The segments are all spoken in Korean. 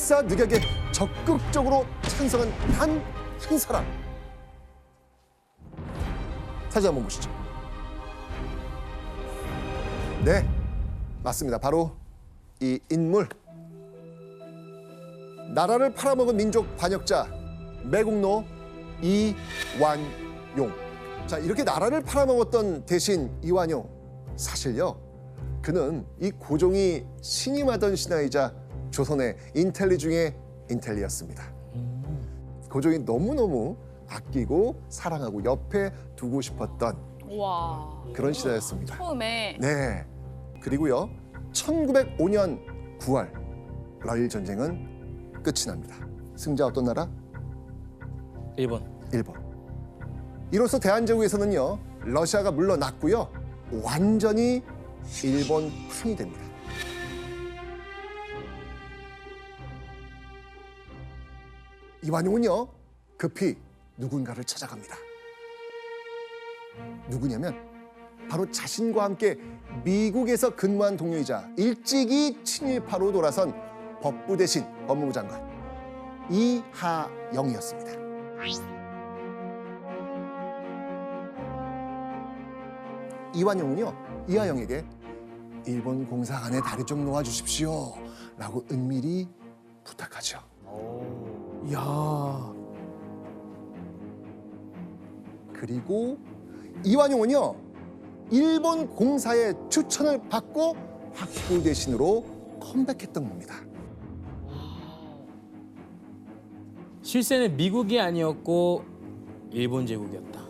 특사 늑약에 적극적으로 찬성한 단 한 사람. 사진 한번 보시죠. 네, 맞습니다. 바로 이 인물. 나라를 팔아먹은 민족 반역자 매국노 이완용. 자, 이렇게 나라를 팔아먹었던 대신 이완용, 사실요, 그는 이 고종이 신임하던 신하이자 조선의 인텔리 중에 인텔리였습니다. 고종이 너무너무 아끼고 사랑하고 옆에 두고 싶었던 와. 그런 시대였습니다. 처음에 네. 그리고요, 1905년 9월 러일 전쟁은 끝이 납니다. 승자 어떤 나라? 일본. 일본. 이로써 대한제국에서는요, 러시아가 물러났고요, 완전히 일본 편이 됩니다. 이완용은요, 급히 누군가를 찾아갑니다. 누구냐면 바로 자신과 함께 미국에서 근무한 동료이자 일찍이 친일파로 돌아선 법부 대신 법무부 장관 이하영이었습니다. 이완용은요, 이하영에게 일본 공사관에 다리 좀 놓아주십시오 라고 은밀히 부탁하죠. 이야. 그리고 이완용은요, 일본 공사의 추천을 받고 학부 대신으로 컴백했던 겁니다. 실세는 미국이 아니었고 일본 제국이었다.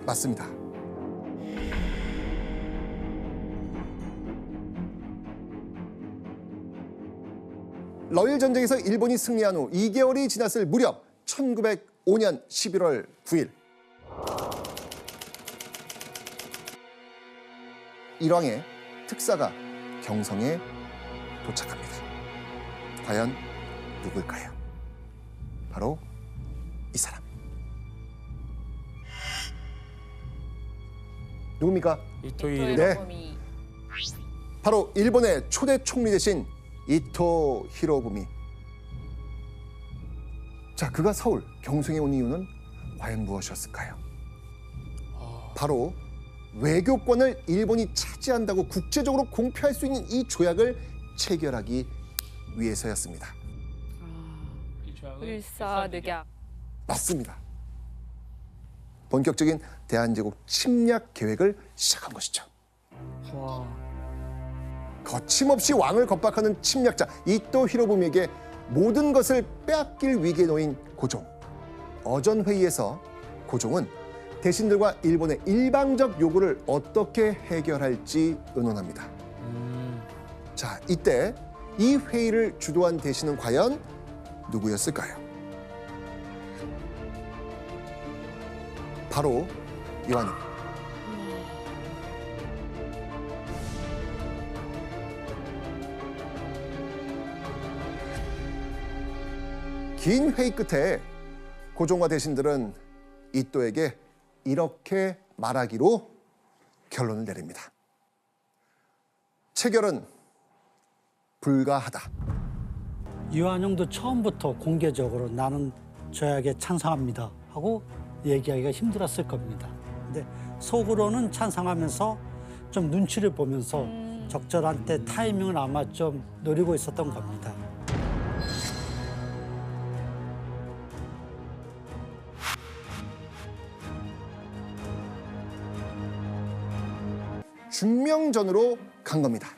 맞습니다. 러일 전쟁에서 일본이 승리한 후 2개월이 지났을 무렵 1905년 11월 9일 일왕의 특사가 경성에 도착합니다. 과연 누굴까요? 바로 이 사람. 누굽니까? 이토 이토의 히로부미. 네. 범이. 바로 일본의 초대 총리 대신 이토 히로부미. 자, 그가 서울 경성에 온 이유는 과연 무엇이었을까요? 바로 외교권을 일본이 차지한다고 국제적으로 공표할 수 있는 이 조약을 체결하기 위해서였습니다. 불사늑약. 맞습니다. 본격적인 대한제국 침략 계획을 시작한 것이죠. 와. 거침없이 왕을 겁박하는 침략자 이토 히로부미에게 모든 것을 빼앗길 위기에 놓인 고종. 어전 회의에서 고종은 대신들과 일본의 일방적 요구를 어떻게 해결할지 의논합니다. 자, 이때 이 회의를 주도한 대신은 과연 누구였을까요? 바로 이완용. 긴 회의 끝에 고종과 대신들은 이토에게 이렇게 말하기로 결론을 내립니다. 체결은 불가하다. 이완용도 처음부터 공개적으로 나는 조약에 찬성합니다 하고 얘기하기가 힘들었을 겁니다. 근데 속으로는 찬성하면서 좀 눈치를 보면서 적절한 때 타이밍을 아마 좀 노리고 있었던 겁니다. 중명전으로 간 겁니다.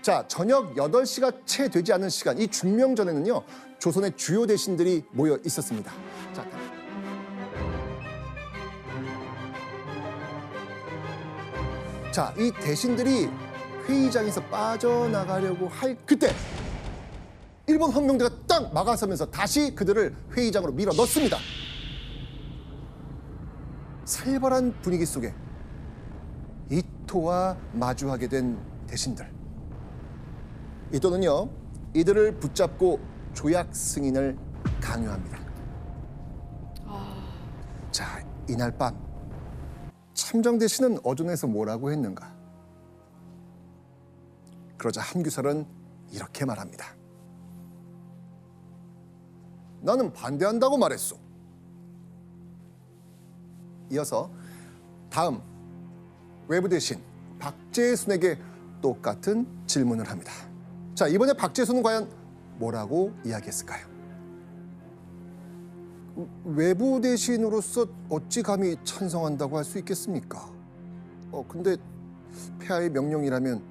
자, 저녁 8시가 채 되지 않은 시간, 이 중명전에는요, 조선의 주요 대신들이 모여 있었습니다. 자, 이 대신들이 회의장에서 빠져나가려고 할 그때 일본 헌병대가 딱 막아서면서 다시 그들을 회의장으로 밀어 넣습니다. 살벌한 분위기 속에 이토와 마주하게 된 대신들. 이토는요, 이들을 붙잡고 조약 승인을 강요합니다. 자, 이날 밤 참정 대신은 어존에서 뭐라고 했는가? 그러자 함규설은 이렇게 말합니다. 나는 반대한다고 말했소. 이어서 다음 외부 대신 박재순에게 똑같은 질문을 합니다. 자, 이번에 박재순은 과연 뭐라고 이야기했을까요? 외부 대신으로서 어찌 감히 찬성한다고 할 수 있겠습니까? 근데 폐하의 명령이라면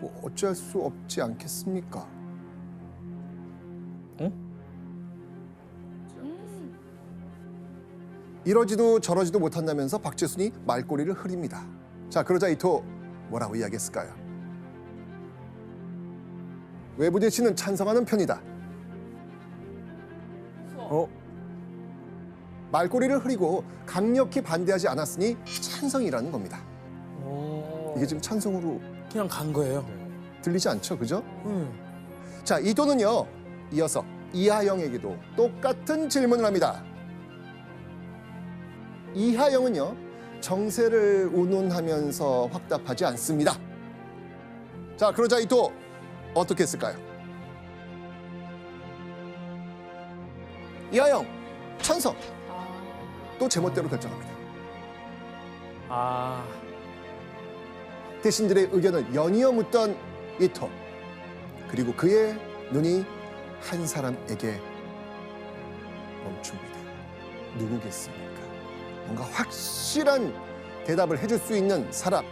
뭐 어찌할 수 없지 않겠습니까? 이러지도 저러지도 못한다면서 박재순이 말꼬리를 흐립니다. 자, 그러자 이토 뭐라고 이야기했을까요? 외부 대신은 찬성하는 편이다. 말꼬리를 흐리고 강력히 반대하지 않았으니 찬성이라는 겁니다. 이게 지금 찬성으로 그냥 간 거예요. 들리지 않죠, 그죠? 자, 이토는요, 이어서 이하영에게도 똑같은 질문을 합니다. 이하영은요, 정세를 운운하면서 확답하지 않습니다. 자, 그러자 이토 어떻게 했을까요? 이하영 찬성. 또 제멋대로 결정합니다. 아, 대신들의 의견을 연이어 묻던 이토. 그리고 그의 눈이 한 사람에게 멈춥니다. 누구겠습니까? 뭔가 확실한 대답을 해줄 수 있는 사람.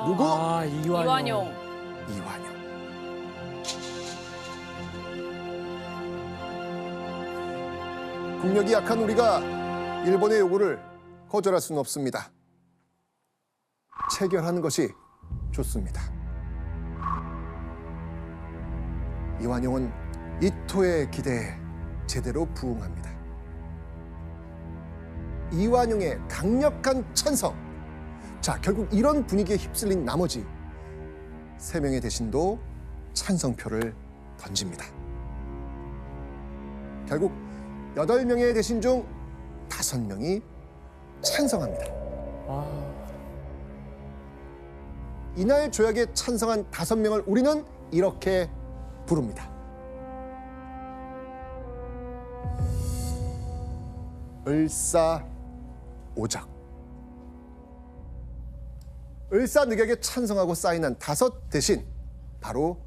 누구? 아, 이완용. 이완용. 국력이 약한 우리가 일본의 요구를 거절할 수는 없습니다. 체결하는 것이 좋습니다. 이완용은 이토의 기대에 제대로 부응합니다. 이완용의 강력한 찬성. 자, 결국 이런 분위기에 휩쓸린 나머지 3명의 대신도 찬성표를 던집니다. 결국 8명의 대신 중 5명이 찬성합니다. 이날 조약에 찬성한 5명을 우리는 이렇게 부릅니다. 을사오적. 을사늑약에 찬성하고 사인한 5 대신 바로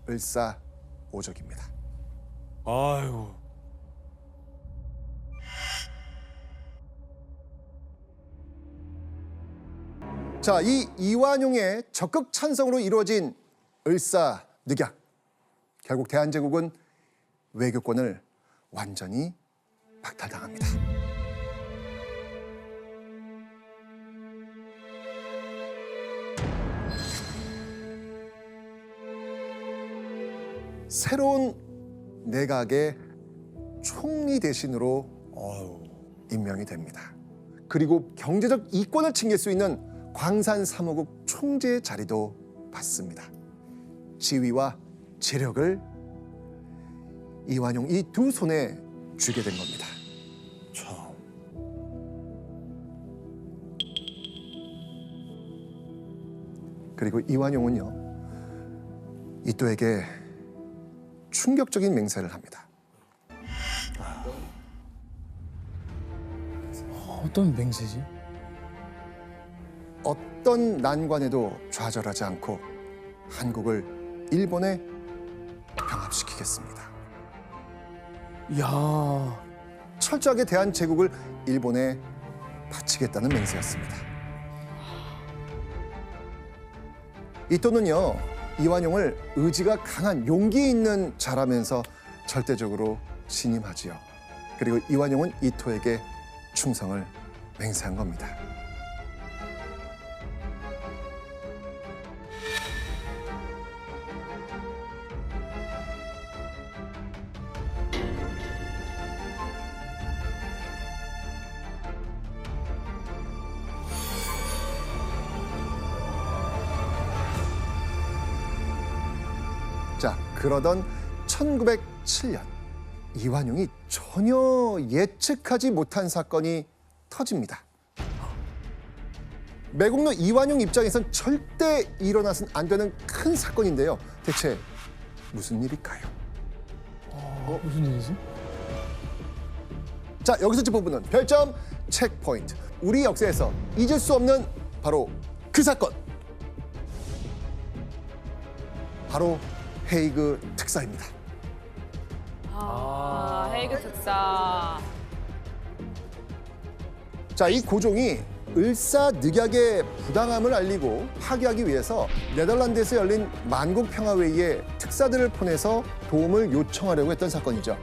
을사오적입니다. 아유. 자, 이 이완용의 적극 찬성으로 이루어진 을사늑약. 결국 대한제국은 외교권을 완전히 박탈당합니다. 새로운 내각의 총리 대신으로 임명이 됩니다. 그리고 경제적 이권을 챙길 수 있는 광산 3호국 총재 자리도 받습니다. 지위와 재력을 이완용 이 두 손에 쥐게 된 겁니다. 그리고 이완용은요, 이토에게 충격적인 맹세를 합니다. 어떤 맹세지? 어떤 난관에도 좌절하지 않고 한국을 일본에 병합시키겠습니다. 이야. 철저하게 대한제국을 일본에 바치겠다는 맹세였습니다. 이토는요, 이완용을 의지가 강한 용기 있는 자라면서 절대적으로 신임하지요. 그리고 이완용은 이토에게 충성을 맹세한 겁니다. 자, 그러던 1907년 이완용이 전혀 예측하지 못한 사건이 터집니다. 매국노 이완용 입장에선 절대 일어나선 안 되는 큰 사건인데요. 대체 무슨 일일까요? 무슨 일이지? 자, 여기서 짚어보는 별점 체크포인트. 우리 역사에서 잊을 수 없는 바로 그 사건. 바로 헤이그 특사입니다. 헤이그 특사. 자, 이 고종이 을사늑약의 부당함을 알리고 파기하기 위해서 네덜란드에서 열린 만국평화회의에 특사들을 보내서 도움을 요청하려고 했던 사건이죠.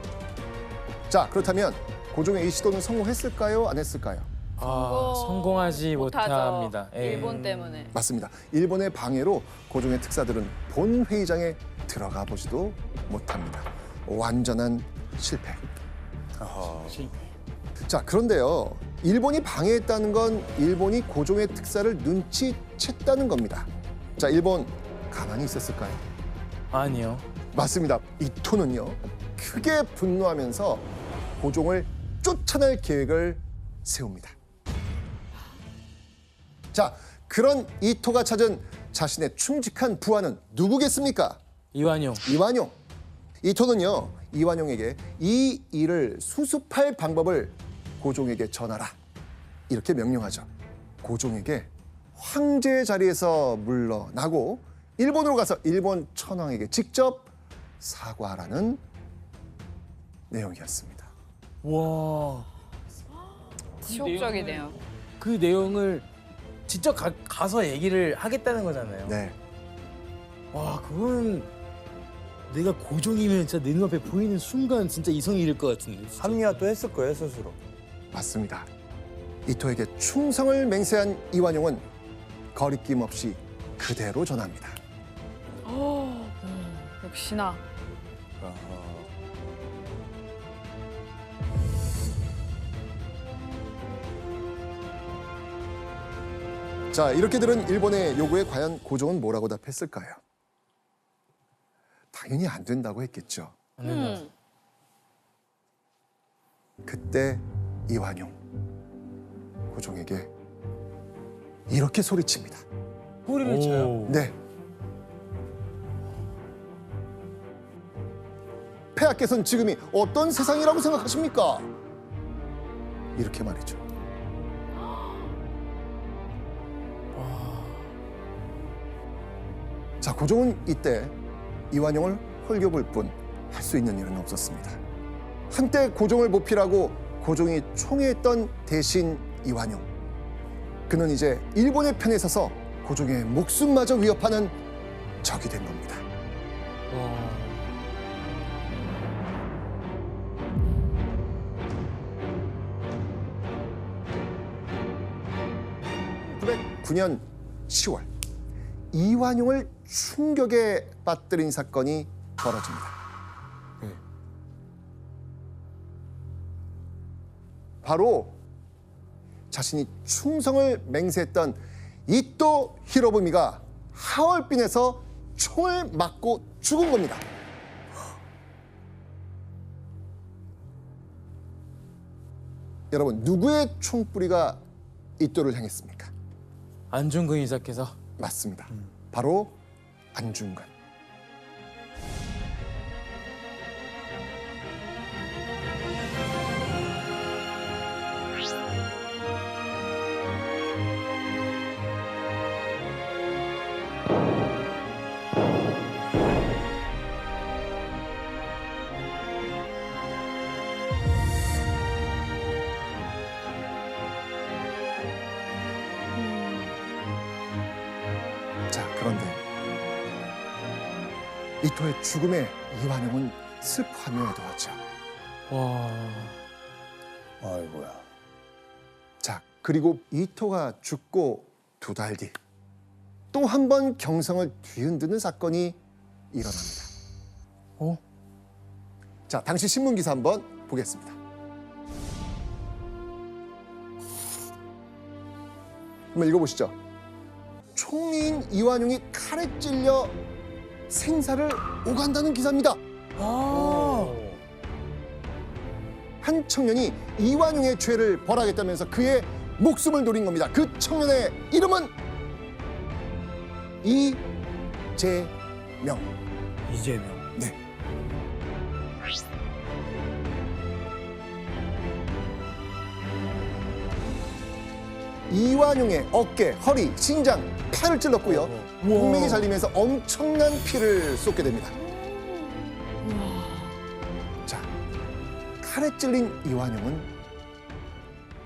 자, 그렇다면 고종의 이 시도는 성공했을까요? 안 했을까요? 성공하지 못하죠. 못합니다. 예. 일본 때문에. 맞습니다. 일본의 방해로 고종의 특사들은 본 회의장에 들어가 보지도 못합니다. 완전한 실패. 자, 그런데요. 일본이 방해했다는 건 일본이 고종의 특사를 눈치챘다는 겁니다. 자, 일본 가만히 있었을까요? 아니요. 맞습니다. 이토는요. 크게 분노하면서 고종을 쫓아낼 계획을 세웁니다. 자, 그런 이토가 찾은 자신의 충직한 부하는 누구겠습니까? 이완용. 이완용. 이토는요, 이완용에게 이 일을 수습할 방법을 고종에게 전하라. 이렇게 명령하죠. 고종에게 황제의 자리에서 물러나고 일본으로 가서 일본 천황에게 직접 사과하라는 내용이었습니다. 와. 치욕적이네요. 그 내용을 직접 가서 얘기를 하겠다는 거잖아요. 네. 와, 그건 내가 고종이면 진짜 내 눈앞에 보이는 순간 진짜 이성이 잃을 것 같은데. 진짜. 합리화 또 했을 거예요, 스스로. 맞습니다. 이토에게 충성을 맹세한 이완용은 거리낌 없이 그대로 전합니다. 역시나. 자, 이렇게 들은 일본의 요구에 과연 고종은 뭐라고 답했을까요? 당연히 안 된다고 했겠죠. 그때 이완용 고종에게 이렇게 소리칩니다. 소리를 쳐요. 네. 폐하께서는 지금이 어떤 세상이라고 생각하십니까? 이렇게 말이죠. 자, 고종은 이때 이완용을 홀겨볼 뿐 할 수 있는 일은 없었습니다. 한때 고종을 보필하고 고종이 총애했던 대신 이완용. 그는 이제 일본의 편에 서서 고종의 목숨마저 위협하는 적이 된 겁니다. 와. 909년 10월 이완용을 충격에 빠뜨린 사건이 벌어집니다. 바로 자신이 충성을 맹세했던 이토 히로부미가 하얼빈에서 총을 맞고 죽은 겁니다. 여러분, 누구의 총뿌리가 이토를 향했습니까? 안중근 이사께서. 맞습니다. 바로 안중근. 자, 그런데 이토의 죽음에 이완용은 슬퍼하며 애도하죠. 와. 아이고야. 자, 그리고 이토가 죽고 2달 뒤 또 한 번 경성을 뒤흔드는 사건이 일어납니다. 어? 자, 당시 신문 기사 한번 보겠습니다. 한번 읽어보시죠. 총리인 이완용이 칼에 찔려 생사를 오간다는 기사입니다. 한 청년이 이완용의 죄를 벌하겠다면서 그의 목숨을 노린 겁니다. 그 청년의 이름은 이재명. 이재명. 네. 이완용의 어깨, 허리, 신장, 팔을 찔렀고요. 동맥이 잘리면서 엄청난 피를 쏟게 됩니다. 자, 칼에 찔린 이완용은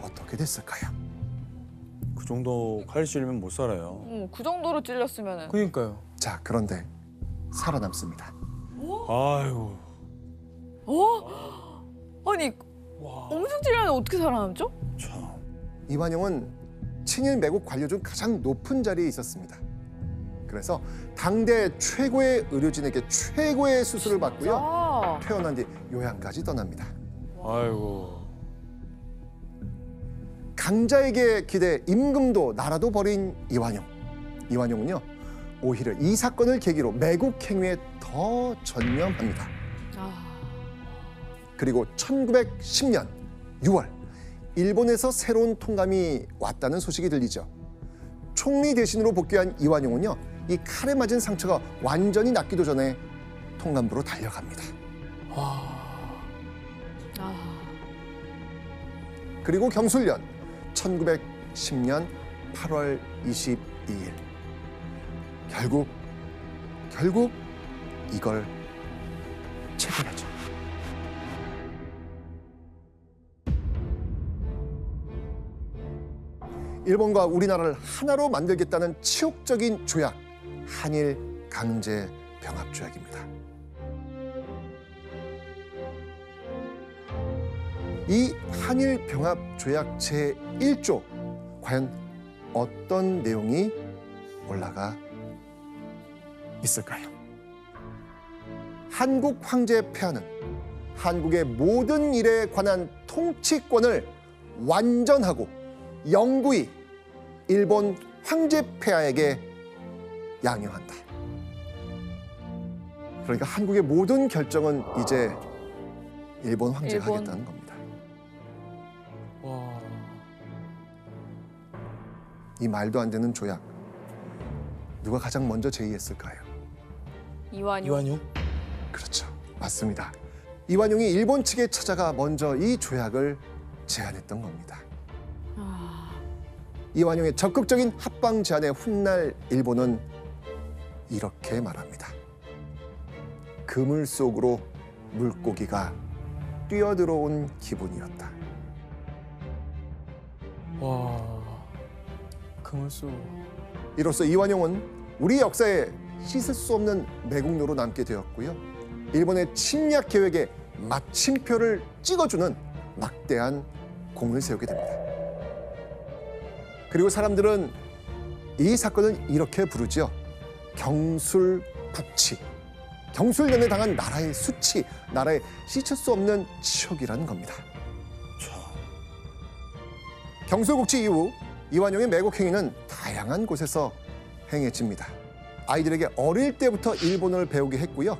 어떻게 됐을까요? 그 정도 칼 찔리면 못 살아요. 그 정도로 찔렸으면은. 그러니까요. 자, 그런데 살아남습니다. 아이고. 아니 엄청 찔렸는데 어떻게 살아남죠? 참. 이완용은 친일 매국 관료 중 가장 높은 자리에 있었습니다. 그래서 당대 최고의 의료진에게 최고의 수술을 받고요. 아, 퇴원한 뒤 요양까지 떠납니다. 아이고. 강자에게 기대 임금도 나라도 버린 이완용. 이완용은요, 오히려 이 사건을 계기로 매국 행위에 더 전념합니다. 그리고 1910년 6월 일본에서 새로운 통감이 왔다는 소식이 들리죠. 총리 대신으로 복귀한 이완용은요, 이 칼에 맞은 상처가 완전히 낫기도 전에 통감부로 달려갑니다. 그리고 경술년 1910년 8월 22일 결국 이걸 체결하죠. 일본과 우리나라를 하나로 만들겠다는 치욕적인 조약, 한일 강제 병합 조약입니다. 이 한일 병합 조약 제1조, 과연 어떤 내용이 올라가 있을까요? 한국 황제 폐하는 한국의 모든 일에 관한 통치권을 완전하고 영구히 일본 황제 폐하에게 양형한다. 그러니까 한국의 모든 결정은 이제 일본 황제가 일본. 하겠다는 겁니다. 와. 이 말도 안 되는 조약, 누가 가장 먼저 제의했을까요? 이완용. 이완용? 그렇죠. 맞습니다. 이완용이 일본 측에 찾아가 먼저 이 조약을 제안했던 겁니다. 이완용의 적극적인 합방 제안에 훗날 일본은 이렇게 말합니다. 그물 속으로 물고기가 뛰어들어온 기분이었다. 와. 그물소. 이로써 이완용은 우리 역사에 씻을 수 없는 매국노로 남게 되었고요. 일본의 침략 계획에 마침표를 찍어주는 막대한 공을 세우게 됩니다. 그리고 사람들은 이 사건을 이렇게 부르죠. 경술국치. 경술련에 당한 나라의 수치, 나라의 씻을 수 없는 치욕이라는 겁니다. 경술국치 이후 이완용의 매국 행위는 다양한 곳에서 행해집니다. 아이들에게 어릴 때부터 일본어를 배우게 했고요.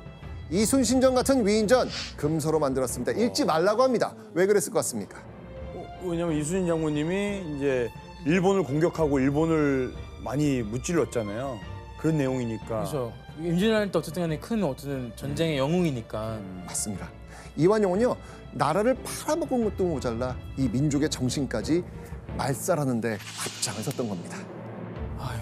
이순신전 같은 위인전 금소로 만들었습니다. 읽지 말라고 합니다. 왜 그랬을 것 같습니까? 왜냐면 이순신 장군님이 이제 일본을 공격하고 일본을 많이 무찔렀잖아요. 그런 내용이니까. 그렇죠. 임진왜란 때 어쨌든 간에 큰 어쨌든 전쟁의 영웅이니까. 맞습니다. 이완용은요, 나라를 팔아먹은 것도 모자라 이 민족의 정신까지 말살하는 데 앞장을 섰던 겁니다. 아유.